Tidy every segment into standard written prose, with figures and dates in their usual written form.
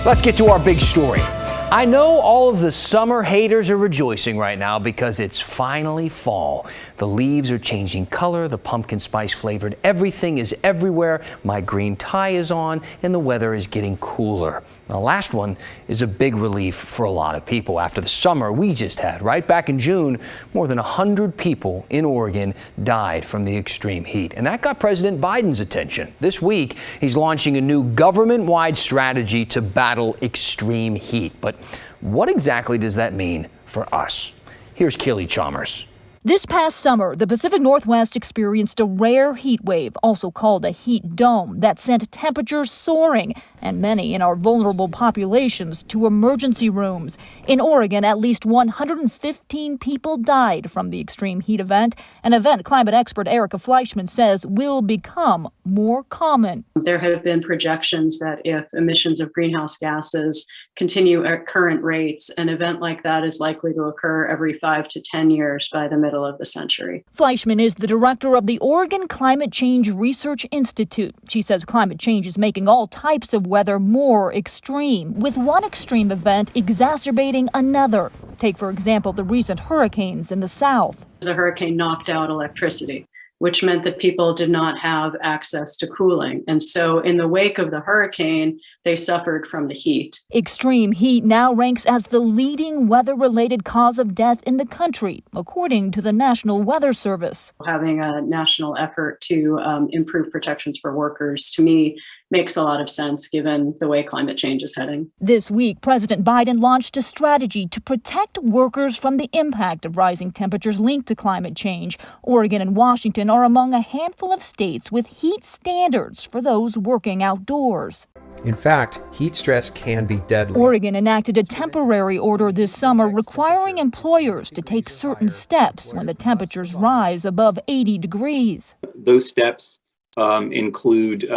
Let's get to our big story. I know all of the summer haters are rejoicing right now because it's finally fall. The leaves are changing color, the pumpkin spice flavored everything is everywhere, my green tie is on, and the weather is getting cooler. The last one is a big relief for a lot of people after the summer we just had, right? Back in June, more than 100 people in Oregon died from the extreme heat, and that got President Biden's attention. This week, he's launching a new government-wide strategy to battle extreme heat. But what exactly does that mean for us? Here's Keely Chalmers. This past summer, the Pacific Northwest experienced a rare heat wave, also called a heat dome, that sent temperatures soaring and many in our vulnerable populations to emergency rooms. In Oregon, at least 115 people died from the extreme heat event, an event climate expert Erica Fleischman says will become more common. There have been projections that if emissions of greenhouse gases continue at current rates, an event like that is likely to occur every 5 to 10 years by the middle of the century. Fleischman is the director of the Oregon Climate Change Research Institute. She says climate change is making all types of weather more extreme, with one extreme event exacerbating another. Take, for example, the recent hurricanes in the South. The hurricane knocked out electricity, which meant that people did not have access to cooling. And so in the wake of the hurricane, they suffered from the heat. Extreme heat now ranks as the leading weather-related cause of death in the country, according to the National Weather Service. Having a national effort to improve protections for workers, to me, makes a lot of sense given the way climate change is heading. This week, President Biden launched a strategy to protect workers from the impact of rising temperatures linked to climate change. Oregon and Washington are among a handful of states with heat standards for those working outdoors. In fact, heat stress can be deadly. Oregon enacted a temporary order this summer requiring employers to take certain steps when the temperatures rise above 80 degrees. Those steps include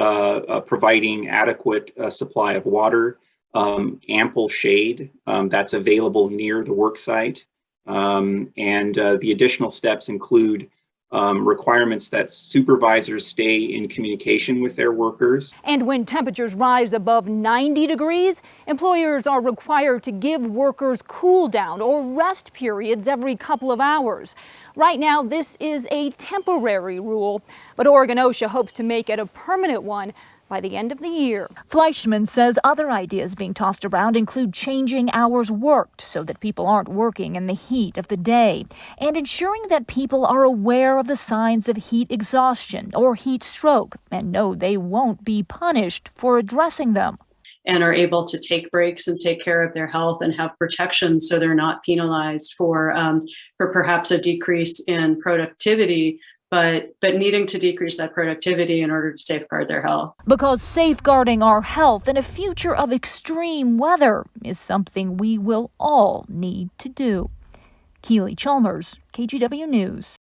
providing adequate supply of water, ample shade that's available near the work site, and the additional steps include requirements that supervisors stay in communication with their workers. And when temperatures rise above 90 degrees, employers are required to give workers cool down or rest periods every couple of hours. Right now, this is a temporary rule, but Oregon OSHA hopes to make it a permanent one by the end of the year. Fleischman says other ideas being tossed around include changing hours worked so that people aren't working in the heat of the day, and ensuring that people are aware of the signs of heat exhaustion or heat stroke and know they won't be punished for addressing them. And are able to take breaks and take care of their health and have protection so they're not penalized for perhaps a decrease in productivity, but needing to decrease that productivity in order to safeguard their health. Because safeguarding our health in a future of extreme weather is something we will all need to do. Keely Chalmers, KGW News.